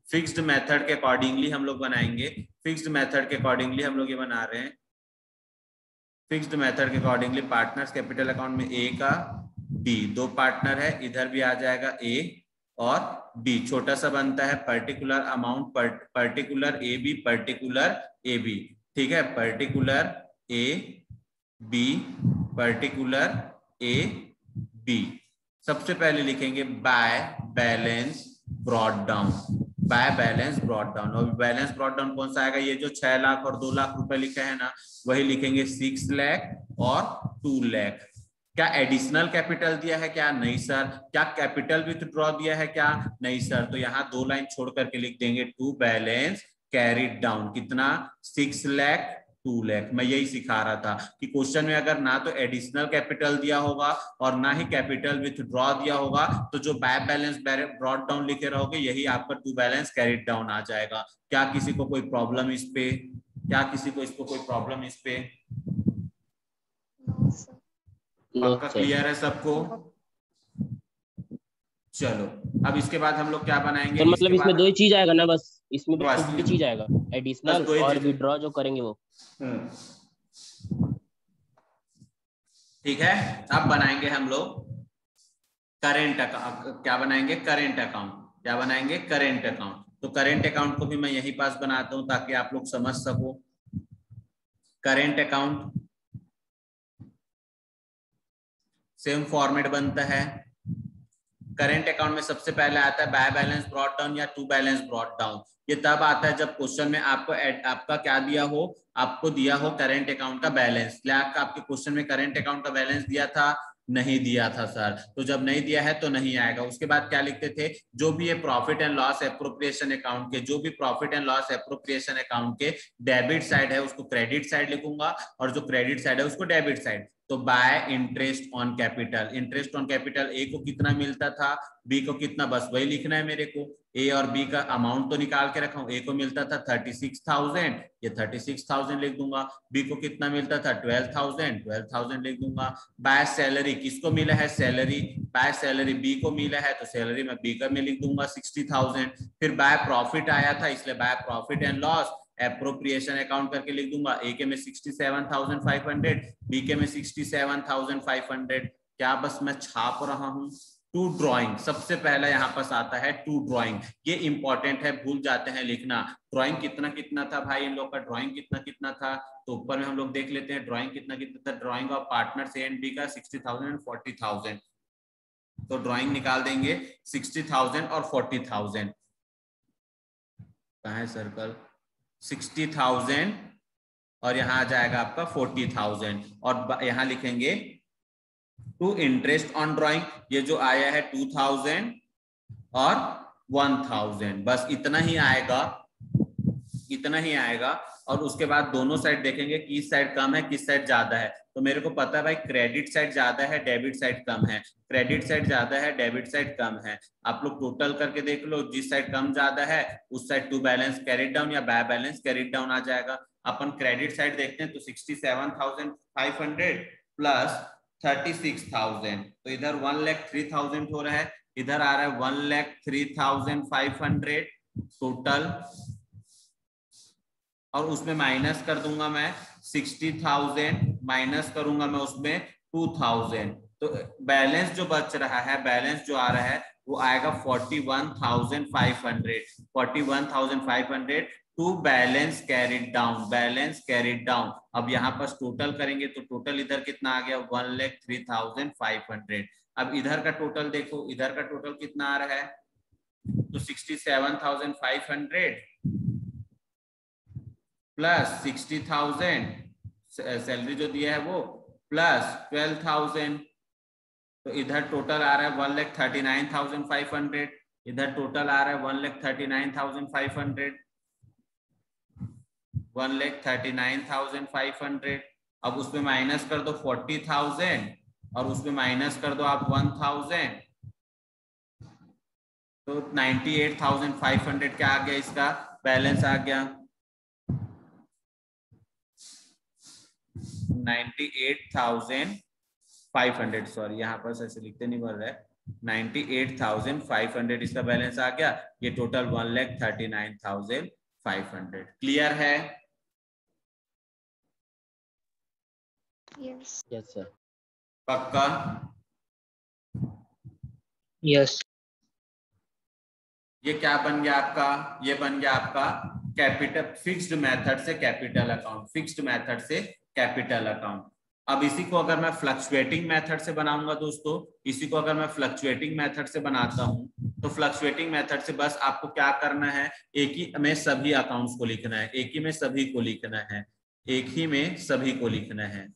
Fixed method के accordingly हम लोग बनाएंगे। फिक्स्ड मेथड के अकॉर्डिंगली हम लोग ये बना रहे हैं। फिक्स्ड मेथड के अकॉर्डिंगली पार्टनर्स कैपिटल अकाउंट में ए का डी, दो पार्टनर है, इधर भी आ जाएगा ए और बी। छोटा सा बनता है particular amount, particular A B, particular A B. ठीक है, particular A B, particular A B. सबसे पहले लिखेंगे by balance brought down, by balance brought down. और बैलेंस ब्रॉट डाउन कौन सा आएगा? ये जो 6 लाख और 2 लाख रुपए लिखे हैं ना, वही लिखेंगे 6 लाख और 2 लाख। क्या एडिशनल कैपिटल दिया है क्या? नहीं सर। क्या कैपिटल विथड्रॉ दिया है क्या? नहीं सर। तो यहाँ 2 लाइन छोड़ करके लिख देंगे टू बैलेंस कैरिड डाउन। कितना? 6 लाख 2 लाख। मैं यही सिखा रहा था कि क्वेश्चन में अगर ना तो एडिशनल कैपिटल दिया होगा और ना ही कैपिटल विथड्रॉ दिया होगा, तो जो बाय बैलेंस ब्रॉट डाउन लिखे रहोगे यही आपका टू बैलेंस कैरिड डाउन आ जाएगा। क्या किसी को कोई प्रॉब्लम इस पे? क्या किसी को इसको कोई प्रॉब्लम इस पे? पक्का क्लियर है सबको? चलो, अब इसके बाद हम लोग क्या बनाएंगे? तो मतलब इसके इसमें बाद दो ही चीज आएगा ना? बस इसमें बस बस दो ही चीज आएगा, एडिशनल दो ही और चीज। विड्रॉ जो करेंगे वो। ठीक है, अब बनाएंगे हम लोग करेंट अकाउंट। क्या बनाएंगे? Current account. क्या बनाएंगे? Current account. तो करेंट अकाउंट को भी मैं यहीं पास बनाता हूं ताकि आप लोग समझ सको। करेंट अकाउंट सेम फॉर्मेट बनता है। करेंट अकाउंट में सबसे पहले आता है बाय बैलेंस ब्रॉट डाउन या टू बैलेंस ब्रॉट डाउन। ये तब आता है जब क्वेश्चन में आपको आपका क्या दिया हो, आपको दिया हो करेंट अकाउंट का बैलेंस। आपके क्वेश्चन में करेंट अकाउंट का बैलेंस दिया था? नहीं दिया था सर। तो जब नहीं दिया है तो नहीं आएगा। उसके बाद क्या लिखते थे? जो भी ये profit and loss appropriation account के, जो भी profit and loss appropriation account के डेबिट साइड है उसको क्रेडिट साइड लिखूंगा और जो क्रेडिट साइड है उसको डेबिट साइड। तो bye interest on capital, interest on capital A को कितना मिलता था, बी को कितना, बस वही लिखना है मेरे को। ए और बी का अमाउंट तो निकाल के रखा हूं। ए को मिलता था 36,000, ये 36,000 लिख दूंगा। बी को कितना मिलता था? 12,000, 12,000 लिख दूंगा। बाय सैलरी किसको मिला है? सैलरी, बाय सैलरी बी को मिला है तो सैलरी में बी का में लिख दूंगा 60,000। फिर बाय प्रॉफिट आया था इसलिए by profit and loss appropriation account करके लिख दूंगा। ए के में 67,500, बी के में 67,500। क्या बस मैं छाप रहा हूं? टू ड्राइंग सबसे पहला यहाँ पास आता है टू ड्राइंग। ये इंपॉर्टेंट है, भूल जाते हैं लिखना। ड्राइंग कितना कितना था भाई इन लोग का? ड्राइंग कितना कितना था? तो ऊपर में हम लोग देख लेते हैं ड्राइंग कितना कितना था। Drawing of partner A and B का 60,000 40,000। तो ड्राइंग निकाल देंगे 60,000 और 40,000। कहाँ है सर्कल? 60,000 और यहाँ आ जाएगा आपका 40,000 और यहाँ लिखेंगे टू इंटरेस्ट ऑन ड्राइंग। ये जो आया है 2,000 और 1,000, बस इतना ही आएगा, इतना ही आएगा। और उसके बाद दोनों साइड देखेंगे किस साइड कम है किस साइड ज्यादा है। तो मेरे को पता है भाई क्रेडिट साइड ज्यादा है डेबिट साइड कम है, क्रेडिट साइड ज्यादा है डेबिट साइड कम है। आप लोग टोटल करके देख लो, जिस साइड कम ज्यादा है उस side to balance carried down या बाय बैलेंस कैरिड डाउन आ जाएगा। अपन क्रेडिट साइड देखते हैं तो 67,500 प्लस 36,000, तो इधर 1,03,000 हो रहा है, इधर आ रहा है 1,03,500 टोटल। और उसमें माइनस कर दूंगा मैं 60,000, माइनस करूंगा मैं उसमें 2,000। तो बैलेंस जो बच रहा है, बैलेंस जो आ रहा है वो आएगा 41,500, 41,500 to balance carried down, balance carried down. अब यहाँ पर टोटल करेंगे तो टोटल इधर कितना आ गया? 1,03,500। अब इधर का टोटल देखो, इधर का टोटल कितना आ रहा है? तो 67,500 प्लस 60,000 सैलरी जो दिया है वो, प्लस 12,000। तो इधर टोटल आ रहा है 1,39,500, इधर टोटल आ रहा है 1,39,500, 1,39,500। अब उसमें माइनस कर दो 40,000 और उसमें माइनस कर दो आप 1,000, तो 98,500 क्या आ गया? इसका बैलेंस आ गया 98,500। सॉरी यहाँ पर ऐसे लिखते नहीं, बढ़ रहा है 98,500 इसका बैलेंस आ गया। ये टोटल 1,39,500। क्लियर है? Yes sir. पक्का? यस। ये क्या बन गया आपका? ये बन गया आपका कैपिटल फिक्स्ड मेथड से कैपिटल अकाउंट, फिक्स्ड मेथड से कैपिटल अकाउंट। अब इसी को अगर मैं फ्लक्चुएटिंग मेथड से बनाऊंगा दोस्तों, इसी को अगर मैं फ्लक्चुएटिंग मेथड से बनाता हूं, तो फ्लक्चुएटिंग मेथड से बस आपको क्या करना है, एक ही में सभी अकाउंट्स को लिखना है, एक ही में सभी को लिखना है, एक ही में सभी को लिखना है।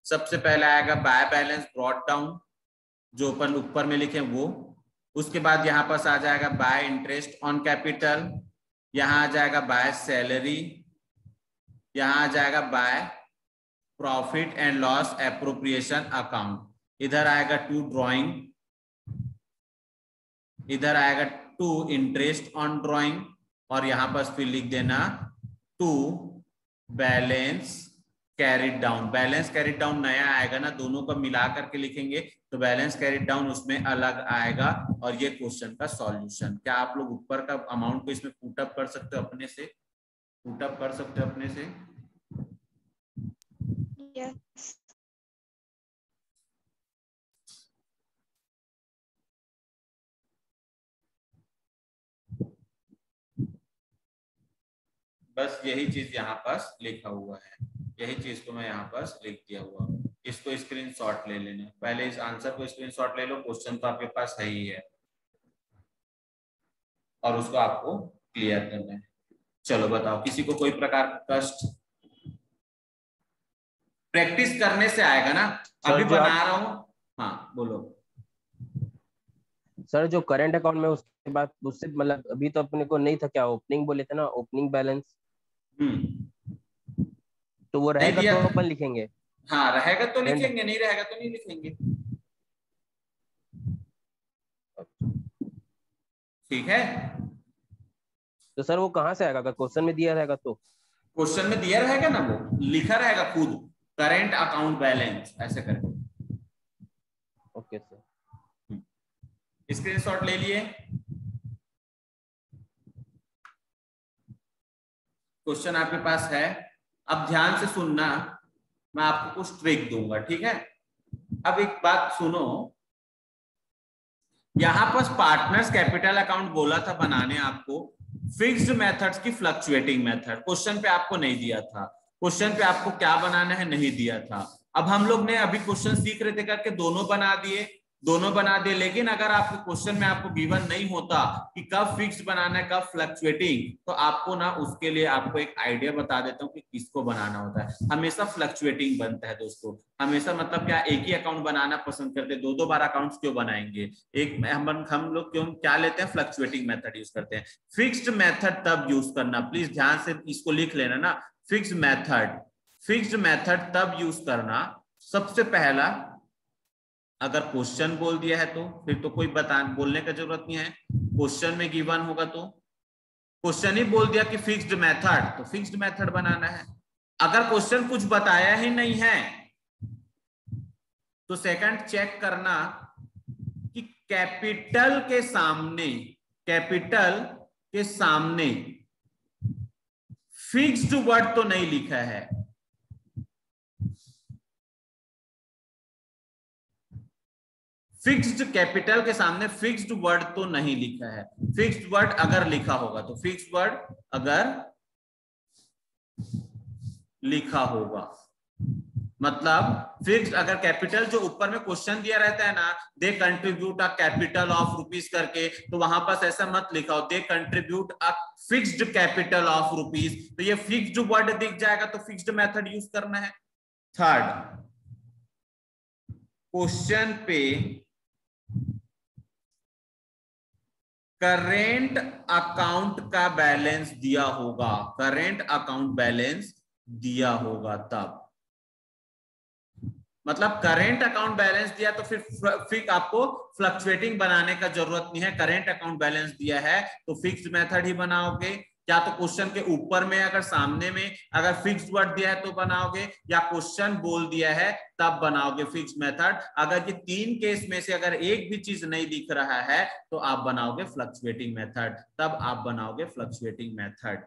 सबसे पहले आएगा बाय बैलेंस ब्रॉट डाउन, जो ऊपर में लिखे वो। उसके बाद यहाँ पास आ जाएगा बाय इंटरेस्ट ऑन कैपिटल, यहाँ आ जाएगा बाय सैलरी, यहाँ आ जाएगा by profit and loss appropriation account, इधर आएगा टू ड्रॉइंग, इधर आएगा टू इंटरेस्ट ऑन ड्रॉइंग, और यहां पर फिर लिख देना to balance carried down. Balance carried down नया आएगा ना, दोनों को मिला करके लिखेंगे तो बैलेंस कैरिड डाउन उसमें अलग आएगा। और ये क्वेश्चन का सॉल्यूशन। क्या आप लोग ऊपर का अमाउंट को इसमें पुट अप कर सकते हो अपने से? पुट अप कर सकते हो अपने से? यस। बस यही चीज यहाँ पास लिखा हुआ है, यही चीज को मैं यहाँ पास लिख दिया हुआ हूँ। इसको स्क्रीनशॉट ले लेना, पहले इस आंसर को स्क्रीनशॉट ले लो, क्वेश्चन तो आपके पास है ही है, और उसको आपको क्लियर करना है। चलो बताओ, किसी को कोई प्रकार का कष्ट? प्रैक्टिस करने से आएगा ना, अभी बना रहा हूँ। हाँ बोलो सर। जो करंट अकाउंट में उसके बाद उससे मतलब अभी तो अपने को नहीं था, क्या ओपनिंग बोले थे ना, ओपनिंग बैलेंस, तो वो रहेगा तो अपन लिखेंगे। हाँ रहेगा तो लिखेंगे, नहीं रहेगा तो नहीं लिखेंगे। ठीक है। तो सर वो कहाँ से आएगा? अगर क्वेश्चन में दिया रहेगा तो? क्वेश्चन में दिया रहेगा ना, वो लिखा रहेगा खुद, करंट अकाउंट बैलेंस ऐसे करके। Okay sir. स्क्रीनशॉट ले लिए? क्वेश्चन आपके पास है। अब ध्यान से सुनना, मैं आपको कुछ ट्रिक दूंगा, ठीक है? अब एक बात सुनो, यहां पर पार्टनर्स कैपिटल अकाउंट बोला था बनाने आपको, फिक्स्ड मेथड्स की फ्लक्चुएटिंग मेथड क्वेश्चन पे आपको नहीं दिया था। क्वेश्चन पे आपको क्या बनाना है नहीं दिया था। अब हम लोग ने अभी क्वेश्चन सीख रहे थे करके दोनों बना दिए, दोनों बना दिए। लेकिन अगर आपके क्वेश्चन में आपको गिवन नहीं होता कि कब फिक्स्ड बनाना है कब फ्लक्चुएटिंग, तो आपको ना उसके लिए आपको एक आइडिया बता देता हूँ कि किसको बनाना होता है। हमेशा फ्लक्चुएटिंग बनता है दोस्तों, हमेशा। मतलब क्या, एक ही अकाउंट बनाना पसंद करते हैं, दो दो बार अकाउंट्स क्यों बनाएंगे? एक हम लोग क्यों क्या लेते हैं, फ्लक्चुएटिंग मेथड यूज करते हैं। फिक्स्ड मेथड तब यूज करना, प्लीज ध्यान से इसको लिख लेना ना। फिक्स्ड मेथड तब यूज करना, सबसे पहला अगर क्वेश्चन बोल दिया है तो फिर तो कोई बोलने का जरूरत नहीं है। क्वेश्चन में गिवन होगा तो क्वेश्चन ही बोल दिया कि फिक्स्ड मेथड, तो फिक्स्ड मेथड बनाना है। अगर क्वेश्चन कुछ बताया ही नहीं है तो सेकंड चेक करना कि कैपिटल के सामने फिक्स्ड वर्ड तो नहीं लिखा है। फिक्स्ड कैपिटल के सामने फिक्स्ड वर्ड तो नहीं लिखा है। फिक्स्ड वर्ड अगर लिखा होगा तो, फिक्स्ड वर्ड अगर लिखा होगा मतलब फिक्स्ड, अगर कैपिटल जो ऊपर में क्वेश्चन दिया रहता है ना, they contribute a capital of rupees करके, तो वहां पास ऐसा मत लिखा हो they contribute a fixed capital of rupees, तो ये फिक्स्ड वर्ड दिख जाएगा, तो फिक्स्ड मेथड यूज करना है। थर्ड, क्वेश्चन पे करेंट अकाउंट का बैलेंस दिया होगा, करेंट अकाउंट बैलेंस दिया होगा तब, मतलब करेंट अकाउंट बैलेंस दिया तो फिर आपको फ्लक्चुएटिंग बनाने का जरूरत नहीं है। करेंट अकाउंट बैलेंस दिया है तो फिक्स्ड मेथड ही बनाओगे। क्या तो क्वेश्चन के ऊपर में अगर सामने में अगर फिक्स्ड वर्ड दिया है तो बनाओगे, या क्वेश्चन बोल दिया है तब बनाओगे फिक्स्ड मेथड। अगर ये तीन केस में से अगर एक भी चीज नहीं दिख रहा है तो आप बनाओगे फ्लक्चुएटिंग मेथड, तब आप बनाओगे फ्लक्चुएटिंग मेथड।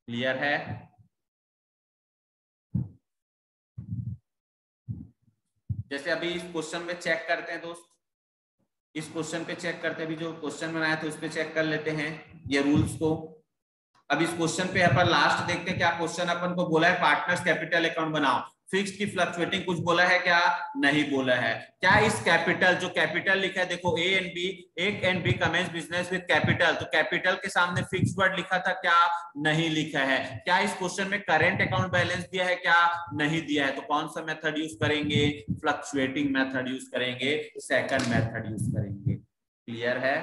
क्लियर है? जैसे अभी इस क्वेश्चन में चेक करते हैं दोस्त, इस क्वेश्चन पे चेक करते हैं, अभी जो क्वेश्चन बनाया था उस पे चेक कर लेते हैं ये रूल्स को। अब इस क्वेश्चन पे अपन लास्ट देखते हैं क्या क्वेश्चन अपन को बोला है, पार्टनर्स कैपिटल अकाउंट बनाओ। फिक्स्ड की फ्लक्चुएटिंग कुछ बोला है क्या? नहीं बोला है। क्या इस कैपिटल, जो कैपिटल लिखा है देखो A and B commence business with capital, तो कैपिटल के सामने फिक्स्ड वर्ड लिखा था क्या? नहीं लिखा है। क्या इस क्वेश्चन में करेंट अकाउंट बैलेंस दिया है क्या? नहीं दिया है। तो कौन सा मेथड यूज करेंगे? फ्लक्चुएटिंग मेथड यूज करेंगे, सेकंड मेथड यूज करेंगे। क्लियर है?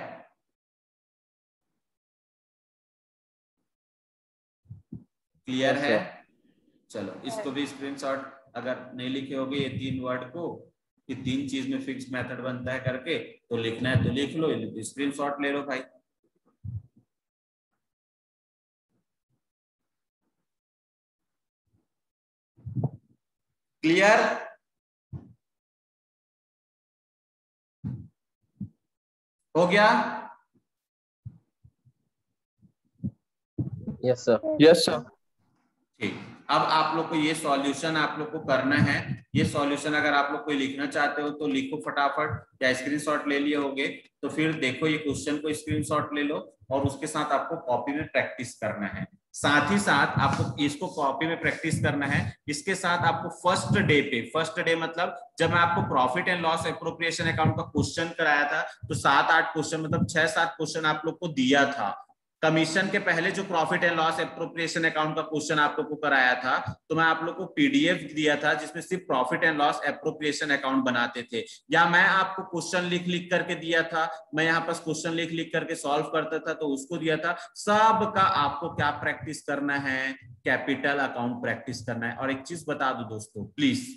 क्लियर है? चलो इसको भी स्क्रीनशॉट, अगर नहीं लिखे होगे ये तीन वर्ड को कि तीन चीज में फिक्स मेथड बनता है करके, तो लिखना है तो लिख लो, स्क्रीनशॉट ले लो भाई। क्लियर? हो गया? Yes sir. Yes sir. ठीक, अब आप लोग को ये सॉल्यूशन आप लोग को करना है। ये सॉल्यूशन अगर आप लोग कोई लिखना चाहते हो तो लिखो फटाफट, या स्क्रीनशॉट ले लिए होगे तो फिर देखो ये क्वेश्चन को स्क्रीनशॉट ले लो और उसके साथ आपको कॉपी में प्रैक्टिस करना है। साथ ही साथ आपको इसको कॉपी में प्रैक्टिस करना है, इसके साथ आपको फर्स्ट डे पे, फर्स्ट डे मतलब जब मैं आपको profit and loss appropriation account का क्वेश्चन कराया था तो 7-8 क्वेश्चन मतलब 6-7 क्वेश्चन आप लोग को दिया था। कमीशन के पहले जो profit and loss appropriation account का क्वेश्चन आप लोग को कराया था तो मैं आप लोग को पीडीएफ दिया था जिसमें सिर्फ profit and loss appropriation account बनाते थे, या मैं आपको क्वेश्चन लिख लिख करके दिया था, मैं यहाँ पर क्वेश्चन लिख लिख करके सॉल्व करता था तो उसको दिया था। सब का आपको क्या प्रैक्टिस करना है? कैपिटल अकाउंट प्रैक्टिस करना है। और एक चीज बता दो दोस्तों प्लीज,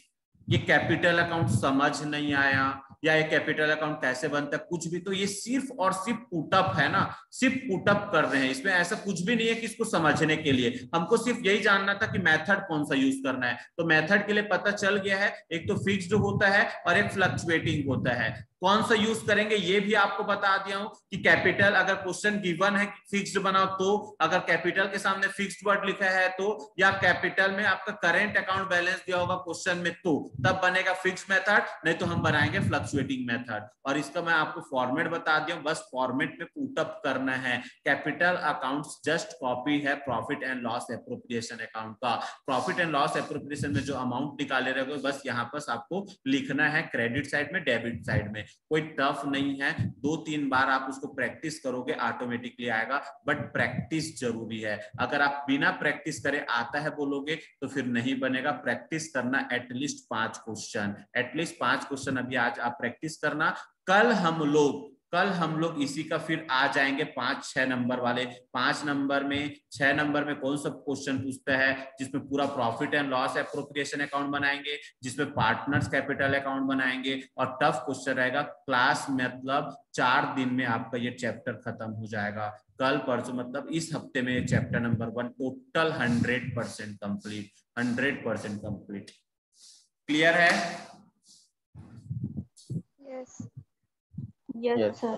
ये कैपिटल अकाउंट समझ नहीं आया या ये कैपिटल अकाउंट कैसे बनता है कुछ भी, तो ये सिर्फ और सिर्फ पुटअप है ना, सिर्फ पुटअप कर रहे हैं, इसमें ऐसा कुछ भी नहीं है कि इसको समझने के लिए। हमको सिर्फ यही जानना था कि मेथड कौन सा यूज करना है, तो मेथड के लिए पता चल गया है, एक तो फिक्स्ड होता है और एक फ्लक्चुएटिंग होता है। कौन सा यूज करेंगे ये भी आपको बता दिया हूं कि कैपिटल अगर क्वेश्चन गिवन है फिक्स्ड बनाओ तो, अगर कैपिटल के सामने फिक्स्ड वर्ड लिखा है तो, या कैपिटल में आपका करेंट अकाउंट बैलेंस दिया होगा क्वेश्चन में तो तब बनेगा फिक्स्ड मेथड, नहीं तो हम बनाएंगे फ्लक्चुएटिंग मेथड। और इसका मैं आपको फॉर्मेट बता दिया हूं, बस फॉर्मेट में पुटअप करना है। कैपिटल अकाउंट्स जस्ट कॉपी है profit and loss appropriation account का। प्रॉफिट एंड लॉस एप्रोप्रिएशन में जो अमाउंट निकाले रहोगे बस यहाँ पर आपको लिखना है क्रेडिट साइड में डेबिट साइड में, कोई टफ नहीं है। 2-3 बार आप उसको प्रैक्टिस करोगे ऑटोमेटिकली आएगा, बट प्रैक्टिस जरूरी है। अगर आप बिना प्रैक्टिस करे आता है बोलोगे तो फिर नहीं बनेगा। प्रैक्टिस करना एटलीस्ट 5 क्वेश्चन, एटलीस्ट 5 क्वेश्चन अभी आज आप प्रैक्टिस करना। कल हम लोग इसी का फिर आ जाएंगे 5-6 नंबर वाले। 5 नंबर में 6 नंबर में कौन सा क्वेश्चन पूछता है जिसमें पूरा profit and loss appropriation account बनाएंगे, जिसमें पार्टनर्स कैपिटल अकाउंट बनाएंगे, और टफ क्वेश्चन रहेगा क्लास मतलब 4 दिन में आपका ये चैप्टर खत्म हो जाएगा। कल परसों मतलब इस हफ्ते में chapter number 1 total 100% complete, 100% complete. Clear है? Yes yes sir.